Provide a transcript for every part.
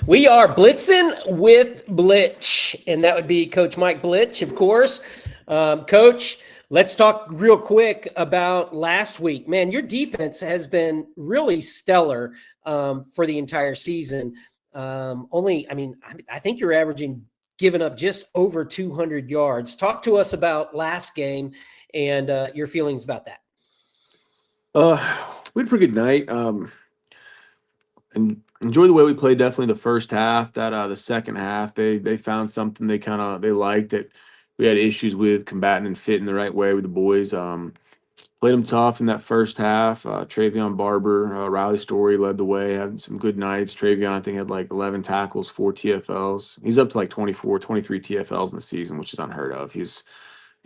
We are blitzing with Blitch, and that would be Coach Mike Blitch, of course. Coach, let's talk real quick about last week. Man, your defense has been really stellar for the entire season. I think you're averaging giving up just over 200 yards. Talk to us about last game and your feelings about that. We had a pretty good night. And enjoy the way we played. Definitely the first half. That the second half, they found something they liked that we had issues with combating and fitting the right way with the boys. Played them tough in that first half. Travion Barber, Riley Story led the way. Had some good nights. Travion, I think, had like 11 tackles, 4 TFLs. He's up to like 24, 23 TFLs in the season, which is unheard of. He's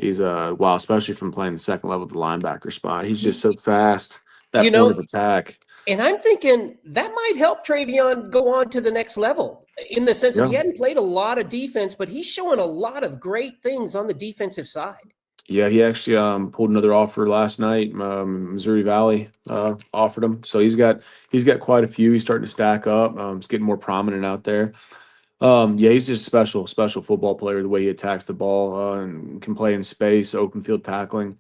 wow, especially from playing the second level at the linebacker spot. He's just so fast. You That point of know, attack. And I'm thinking that might help Travion go on to the next level in the sense of he hadn't played a lot of defense, but he's showing a lot of great things on the defensive side. Yeah, he actually pulled another offer last night. Missouri Valley offered him, so he's got quite a few. He's starting to stack up. He's getting more prominent out there. Yeah, he's just a special football player. The way he attacks the ball and can play in space, open field tackling.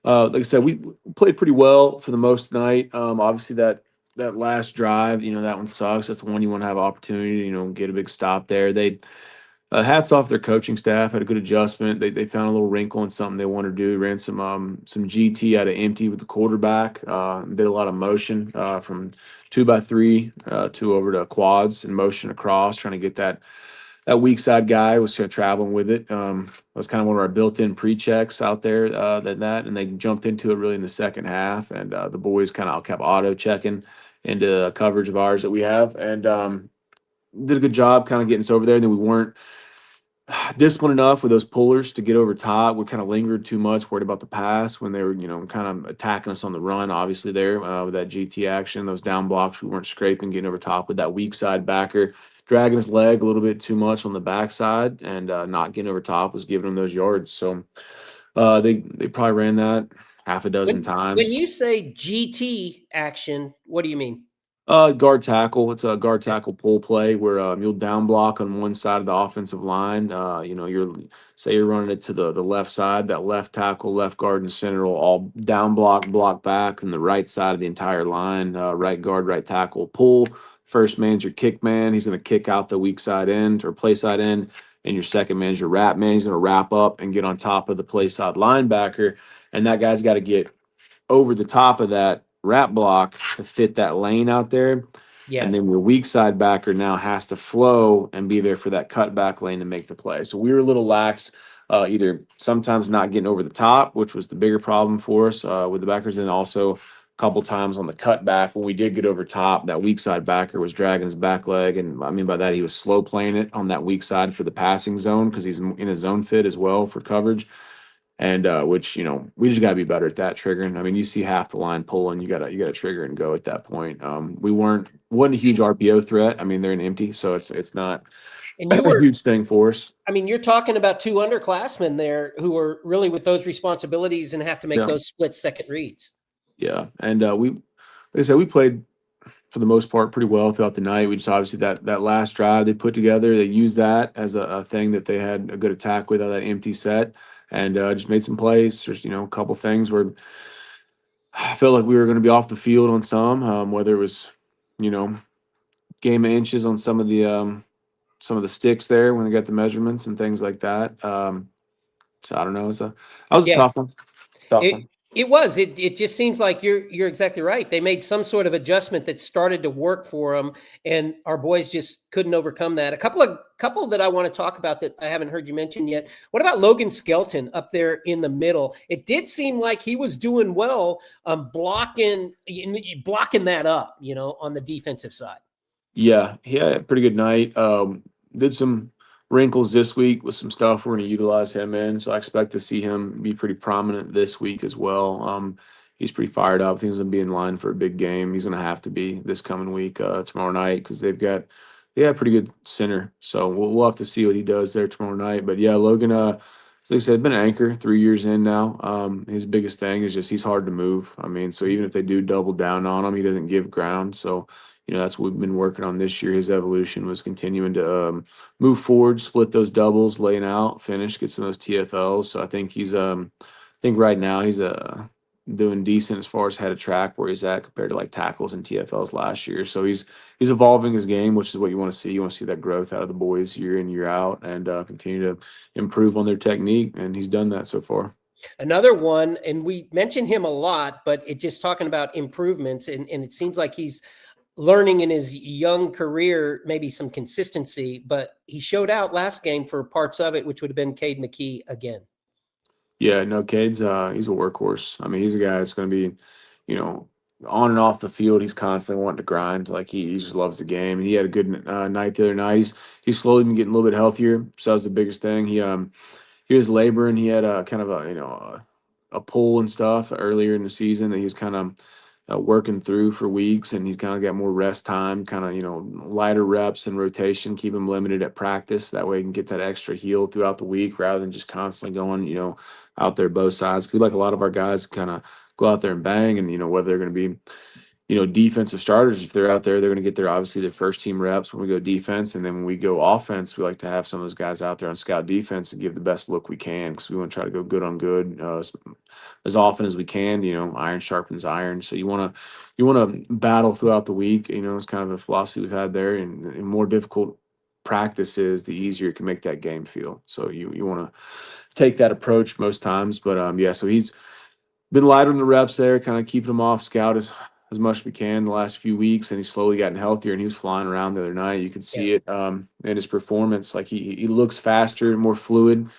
Like I said, we played pretty well for the most night. Obviously that last drive, that one sucks. That's the one you want to have opportunity, get a big stop there. They hats off their coaching staff, had a good adjustment. They found a little wrinkle in something they wanted to do. Ran some GT out of empty with the quarterback. Did a lot of motion from 2x3 to over to quads and motion across, trying to get that weak side guy was kind of traveling with it. That was kind of one of our built-in pre-checks out there and they jumped into it really in the second half. And the boys kind of kept auto checking into coverage of ours that we have, and did a good job kind of getting us over there. And then we weren't disciplined enough with those pullers to get over top. We kind of lingered too much, worried about the pass when they were, kind of attacking us on the run. Obviously, there with that GT action, those down blocks, we weren't scraping, getting over top with that weak side backer, dragging his leg a little bit too much on the backside, and not getting over top was giving them those yards. So they probably ran that half a dozen times. When you say GT action, what do you mean? Guard tackle. It's a guard tackle pull play where you'll down block on one side of the offensive line. You're running it to the left side. That left tackle, left guard, and center will all down block back, and the right side of the entire line. Right guard, right tackle, pull. First man's your kick man. He's going to kick out the weak side end or play side end, and your second man's your wrap man. He's going to wrap up and get on top of the play side linebacker, and that guy's got to get over the top of that wrap block to fit that lane out there. Yeah. And then your weak side backer now has to flow and be there for that cutback lane to make the play. So we were a little lax, either sometimes not getting over the top, which was the bigger problem for us with the backers, and also a couple times on the cutback when we did get over top, that weak side backer was dragging his back leg. And I mean by that, he was slow playing it on that weak side for the passing zone because he's in a zone fit as well for coverage. And which we just got to be better at that triggering. I mean, you see half the line pulling, you gotta trigger and go at that point. We wasn't a huge RPO threat. I mean, they're in empty, so it's not a huge thing for us. I mean, you're talking about two underclassmen there who are really with those responsibilities and have to make those split second reads. Yeah, and like I said, we played for the most part pretty well throughout the night. We just obviously that last drive they put together, they used that as a thing that they had a good attack with out of that empty set. And just made some plays. There's, a couple things where I felt like we were going to be off the field on some, whether it was, game of inches on some of the sticks there when they got the measurements and things like that. So I don't know. That was a tough one. It was. It just seems like you're exactly right. They made some sort of adjustment that started to work for them, and our boys just couldn't overcome that. A couple that I want to talk about that I haven't heard you mention yet. What about Logan Skelton up there in the middle? It did seem like he was doing well, blocking that up, on the defensive side. Yeah, he had a pretty good night. Did some wrinkles this week with some stuff we're going to utilize him in, so I expect to see him be pretty prominent this week as well. He's pretty fired up. I think he's going to be in line for a big game. He's going to have to be this coming week, tomorrow night, because they have a pretty good center. So we'll have to see what he does there tomorrow night. But yeah, Logan, like I said, been an anchor 3 years in now. His biggest thing is just he's hard to move. I mean, so even if they do double down on him, he doesn't give ground. So that's what we've been working on this year. His evolution was continuing to move forward, split those doubles, laying out, finish, get some of those TFLs. So I think I think right now he's doing decent as far as head of track where he's at compared to like tackles and TFLs last year. So he's evolving his game, which is what you want to see. You want to see that growth out of the boys year in, year out, and continue to improve on their technique. And he's done that so far. Another one, and we mention him a lot, but it just talking about improvements, and it seems like he's learning in his young career, maybe some consistency, but he showed out last game for parts of it, which would have been Cade McKee again. Yeah, no, Cade's he's a workhorse. I mean, he's a guy that's going to be, you know, on and off the field. He's constantly wanting to grind. Like he just loves the game. He had a good night the other night. He's slowly been getting a little bit healthier. So that's the biggest thing. He was laboring. He had a kind of a pull and stuff earlier in the season that he was kind of working through for weeks, and he's kind of got more rest time, kind of lighter reps and rotation, keep him limited at practice. That way he can get that extra heal throughout the week rather than just constantly going out there both sides. 'Cause we like a lot of our guys kind of go out there and bang, and whether they're going to be defensive starters, if they're out there, they're going to get obviously their first team reps when we go defense. And then when we go offense, we like to have some of those guys out there on scout defense and give the best look we can, because we want to try to go good on good as often as we can. Iron sharpens iron. So you want to battle throughout the week. It's kind of a philosophy we've had there. And more difficult practices, the easier it can make that game feel. So you want to take that approach most times. But yeah, so he's been lighter in the reps there, kind of keeping him off scout as much as we can the last few weeks, and he's slowly gotten healthier, and he was flying around the other night. You could see it in his performance. Like he looks faster, more fluid,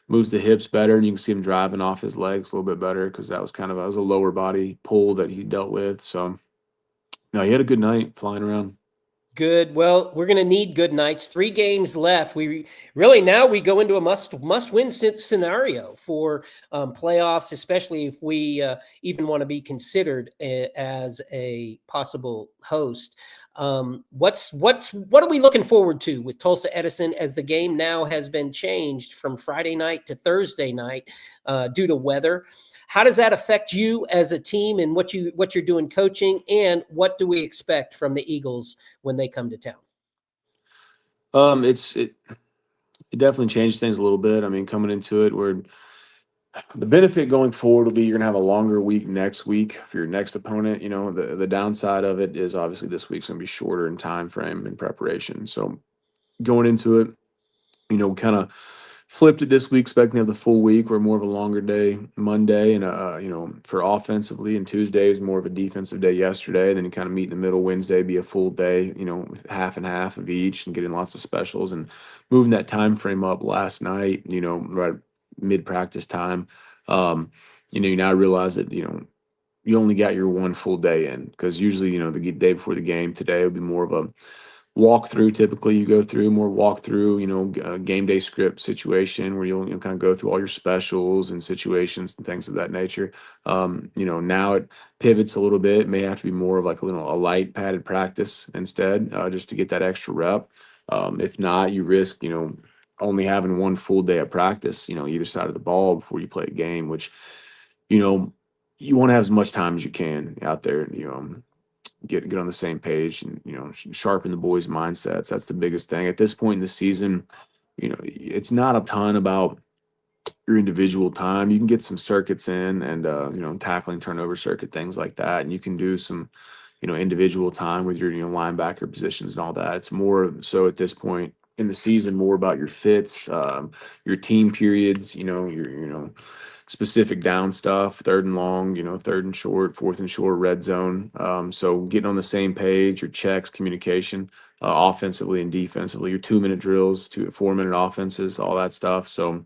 moves the hips better, and you can see him driving off his legs a little bit better, because that was a lower body pull that he dealt with. So no, he had a good night flying around. Good. Well, we're going to need good nights. 3 games left. We really now we go into a must win scenario for playoffs, especially if we even want to be considered as a possible host. What are we looking forward to with Tulsa Edison, as the game now has been changed from Friday night to Thursday night due to weather? How does that affect you as a team, and what you're doing coaching, and what do we expect from the Eagles when they come to town? It definitely changed things a little bit. I mean, coming into it, the benefit going forward will be you're gonna have a longer week next week for your next opponent. The downside of it is obviously this week's gonna be shorter in time frame and preparation. So going into it, kind of flipped it this week, expecting to have the full week. We're more of a longer day Monday, and for offensively, and Tuesday is more of a defensive day yesterday. Then you kind of meet in the middle. Wednesday be a full day, with half and half of each, and getting lots of specials, and moving that time frame up last night, right mid practice time. You now realize that you only got your one full day in, because usually the day before the game today would be more of a walkthrough. Typically you go through more walkthrough, game day script situation where you'll kind of go through all your specials and situations and things of that nature. Now it pivots a little bit. It may have to be more of like a light padded practice instead, just to get that extra rep. If not, you risk, only having one full day of practice, either side of the ball before you play a game, which, you want to have as much time as you can out there, get on the same page, and sharpen the boys' mindsets. That's the biggest thing at this point in the season. It's not a ton about your individual time. You can get some circuits in, and tackling turnover circuit, things like that, and you can do some individual time with your linebacker positions and all that. It's more so at this point in the season, more about your fits, your team periods, your specific down stuff, third and long, third and short, fourth and short, red zone. So getting on the same page, your checks, communication, offensively and defensively, your 2-minute drills, 4-minute offenses, all that stuff. So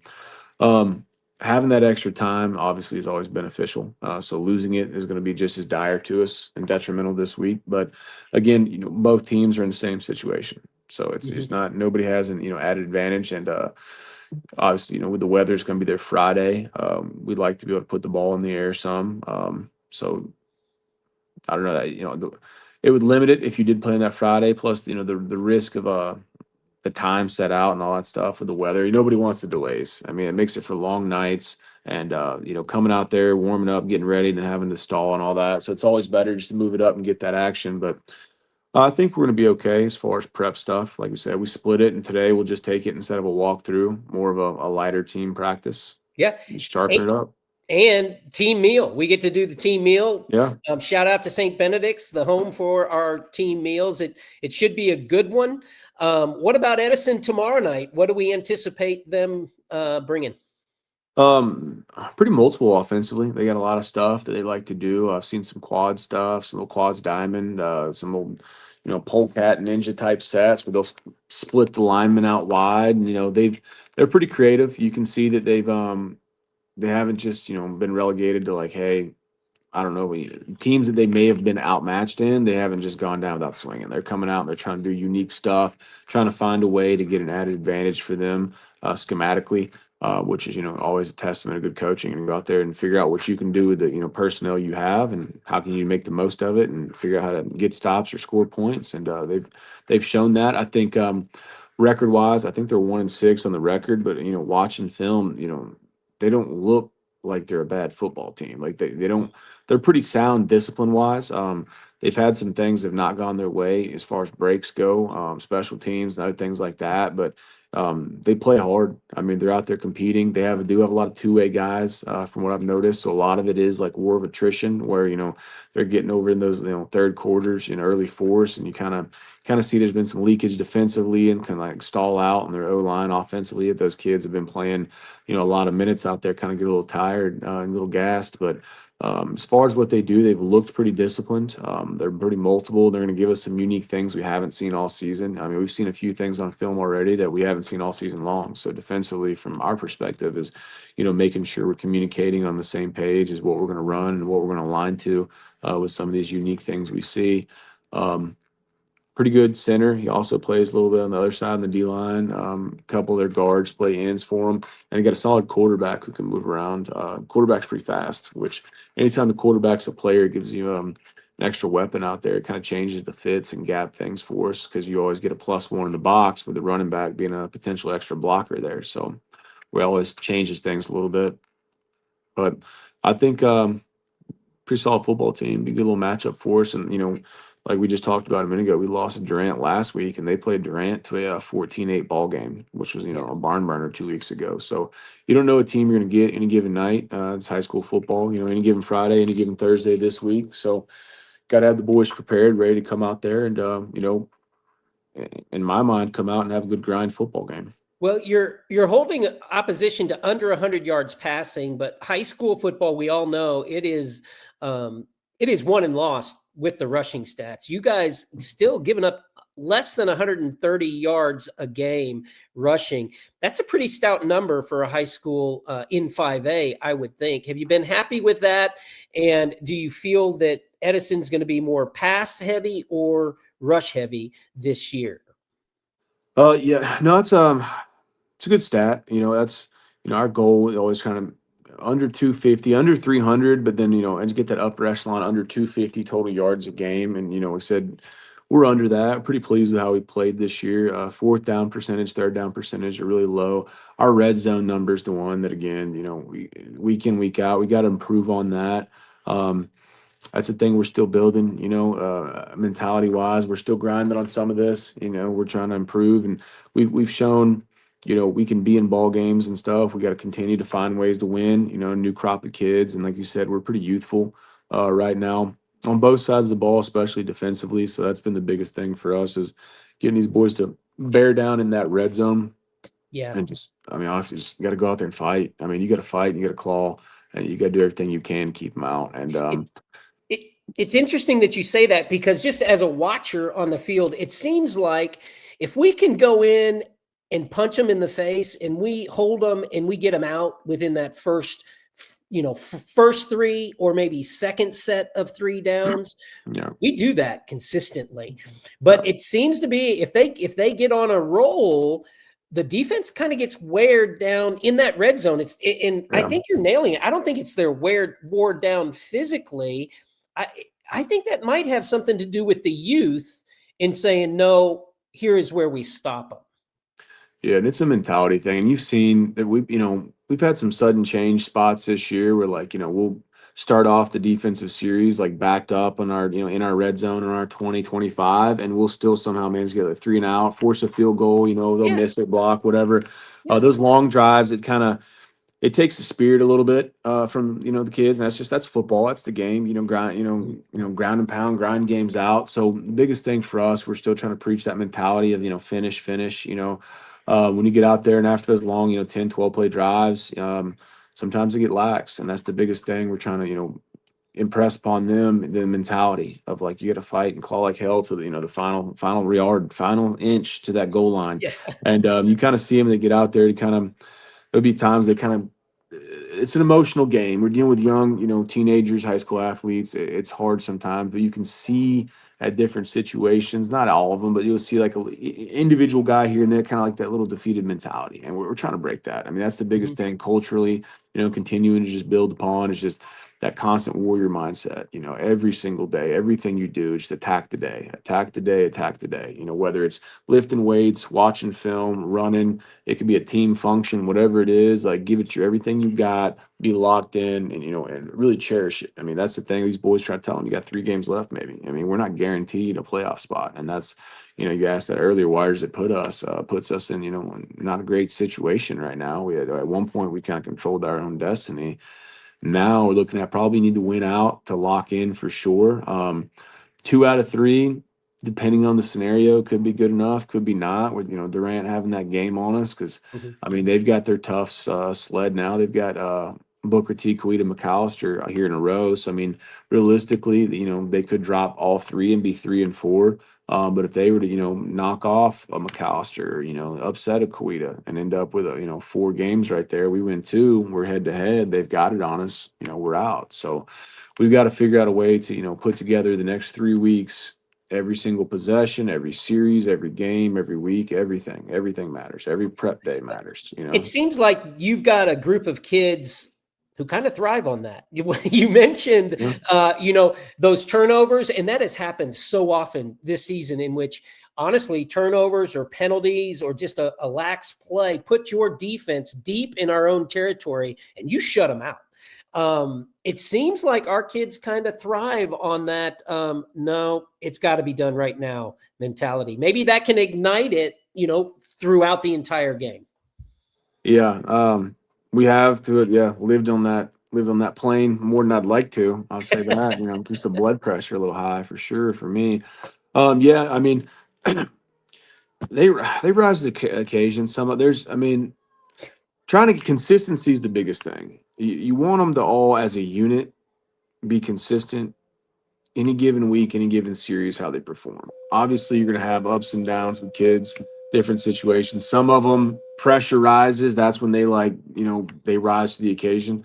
having that extra time obviously is always beneficial. So losing it is going to be just as dire to us and detrimental this week. But again, both teams are in the same situation. So it's not, nobody has an added advantage. And obviously, with the weather, it's going to be there Friday. We'd like to be able to put the ball in the air some. So I don't know that it would limit it if you did play on that Friday. Plus, the risk of the time set out and all that stuff with the weather. Nobody wants the delays. I mean, it makes it for long nights. and coming out there, warming up, getting ready, and then having to stall and all that. So it's always better just to move it up and get that action. But I think we're going to be okay as far as prep stuff. Like we said, we split it, and today we'll just take it instead of a walkthrough, more of a lighter team practice. Yeah. Just sharpen it up. And team meal. We get to do the team meal. Yeah. Shout out to St. Benedict's, the home for our team meals. It should be a good one. What about Edison tomorrow night? What do we anticipate them bringing? Pretty multiple offensively. They got a lot of stuff that they like to do. I've seen some quad stuff, some little quads diamond, some old, polecat ninja type sets where they'll split the linemen out wide. And, they're pretty creative. You can see that they haven't just, been relegated to like, hey, I don't know, teams that they may have been outmatched in, they haven't just gone down without swinging. They're coming out and they're trying to do unique stuff, trying to find a way to get an added advantage for them schematically, which is, always a testament of good coaching, and go out there and figure out what you can do with the, personnel you have and how can you make the most of it and figure out how to get stops or score points. And they've shown that. I think record wise, I think they're 1-6 on the record, but, watching film, they don't look like they're a bad football team. Like they don't, they're pretty sound discipline wise. They've had some things that have not gone their way as far as breaks go, special teams and other things like that. But they play hard. I mean, they're out there competing. They do have a lot of two-way guys, from what I've noticed. So a lot of it is like war of attrition, where they're getting over in those third quarters, early fourths, and you kind of see there's been some leakage defensively and kind of like stall out on their O line offensively. If those kids have been playing, a lot of minutes out there, kind of get a little tired, and a little gassed, but. As far as what they do, they've looked pretty disciplined. They're pretty multiple. They're going to give us some unique things we haven't seen all season. I mean, we've seen a few things on film already that we haven't seen all season long. So defensively, from our perspective, is making sure we're communicating on the same page as what we're going to run and what we're going to align to with some of these unique things we see. Pretty good center. He also plays a little bit on the other side of the D line. A couple of their guards play ends for him, and he got a solid quarterback who can move around. Quarterback's pretty fast, which anytime the quarterback's a player, it gives you an extra weapon out there. It kind of changes the fits and gap things for us because you always get a +1 in the box with the running back being a potential extra blocker there. So we always changes things a little bit. But I think pretty solid football team, be a good little matchup for us. And, like we just talked about a minute ago, we lost to Durant last week, and they played Durant to a 14-8 ball game, which was, a barn burner 2 weeks ago. So you don't know what team you're going to get any given night. It's high school football, any given Friday, any given Thursday this week. So got to have the boys prepared, ready to come out there and, in my mind, come out and have a good grind football game. Well, you're holding opposition to under 100 yards passing, but high school football, we all know it is won and lost with the rushing stats. You guys still giving up less than 130 yards a game rushing. That's a pretty stout number for a high school in 5A, I would think. Have you been happy with that? And do you feel that Edison's going to be more pass heavy or rush heavy this year? Yeah, no, it's a good stat. That's our goal is always kind of under 250, under 300, but then and to get that upper echelon under 250 total yards a game. And we said we're under that. Pretty pleased with how we played this year. Fourth down percentage, third down percentage are really low. Our red zone number is the one that, again, we week in, week out, we got to improve on that. That's the thing we're still building, mentality wise. We're still grinding on some of this. We're trying to improve, and we've shown, we can be in ball games and stuff. We got to continue to find ways to win. New crop of kids, and like you said, we're pretty youthful right now on both sides of the ball, especially defensively. So that's been the biggest thing for us, is getting these boys to bear down in that red zone. Yeah, and honestly, just got to go out there and fight. I mean, you got to fight, you got to claw, and you got to do everything you can to keep them out. And it's interesting that you say that, because just as a watcher on the field, it seems like if we can go in and punch them in the face and we hold them and we get them out within that first 3 or maybe second set of 3 downs, we do that consistently. But it seems to be if they get on a roll, the defense kind of gets weared down in that red zone. I think you're nailing it. I don't think it's they're wore down physically. I think that might have something to do with the youth in saying, no, here is where we stop them. Yeah, and it's a mentality thing. And you've seen that we've had some sudden change spots this year where like, we'll start off the defensive series like backed up on our, in our red zone on our 20-25, and we'll still somehow manage to get a 3-and-out, force a field goal, they'll Yeah, miss it, block, whatever. yeah, Those long drives, it takes the spirit a little bit from the kids, and that's football. That's the game. Grind ground and pound, grind games out. So the biggest thing for us, we're still trying to preach that mentality of finish. When you get out there and after those long 10, 12 play drives, sometimes they get lax, and that's the biggest thing we're trying to impress upon them, the mentality of like you got to fight and claw like hell to the final yard, final inch to that goal line, yeah. and you kind of see them. They get out there to kind of. There'll be times they kind of it's an emotional game. We're dealing with young, teenagers, high school athletes. It's hard sometimes, but you can see at different situations, not all of them, but you'll see like a individual guy here and there, kind of like that little defeated mentality. And we're trying to break that. I mean, that's the biggest thing culturally, continuing to just build upon is just that constant warrior mindset, every single day, everything you do, just attack the day, attack the day, attack the day, whether it's lifting weights, watching film, running, it could be a team function, whatever it is, like give it your everything you got, be locked in and, and really cherish it. I mean, that's the thing these boys try to tell them, you got 3 games left, maybe. I mean, we're not guaranteed a playoff spot. And that's, you asked that earlier, why does it puts us in, not a great situation right now. We had, at one point, we kind of controlled our own destiny. Now we're looking at probably need to win out to lock in for sure. 2 out of 3, depending on the scenario, could be good enough, could be not. With Durant having that game on us, because I mean they've got their tough sled now. They've got Booker T, Quita, McAllister here in a row. So I mean, realistically, they could drop all 3 and be 3-4. But if they were to knock off a McAllister, upset a Quita and end up with 4 games right there, we win 2. We're head to head. They've got it on us. We're out. So we've got to figure out a way to put together the next 3 weeks. Every single possession, every series, every game, every week, everything matters. Every prep day matters. It seems like you've got a group of kids who kind of thrive on that. You mentioned, those turnovers, and that has happened so often this season in which, honestly, turnovers or penalties or just a lax play put your defense deep in our own territory and you shut them out. It seems like our kids kind of thrive on that. No, it's got to be done right now mentality. Maybe that can ignite it, throughout the entire game. Yeah. We have to, lived on that plane more than I'd like to. I'll say that, just the blood pressure a little high for sure for me. I mean, they rise to the occasion. Trying to get consistency is the biggest thing. You want them to all as a unit be consistent any given week, any given series, how they perform. Obviously, you're going to have ups and downs with kids, different situations. Some of them pressure rises. That's when they they rise to the occasion.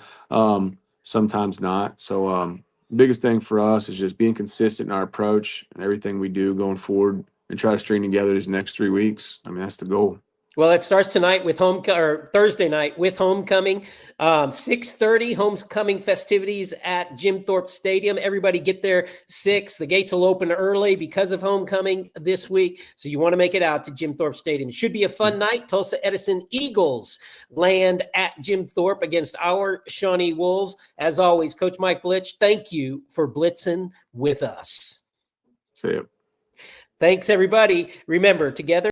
Sometimes not. So biggest thing for us is just being consistent in our approach and everything we do going forward and try to string together these next 3 weeks. I mean, that's the goal. Well, it starts tonight with Thursday night with homecoming. 6:30 homecoming festivities at Jim Thorpe Stadium. Everybody get there 6. The gates will open early because of homecoming this week. So you want to make it out to Jim Thorpe Stadium. It should be a fun night. Tulsa Edison Eagles land at Jim Thorpe against our Shawnee Wolves. As always, Coach Mike Blitch, thank you for blitzing with us. See ya. Thanks, everybody. Remember, together.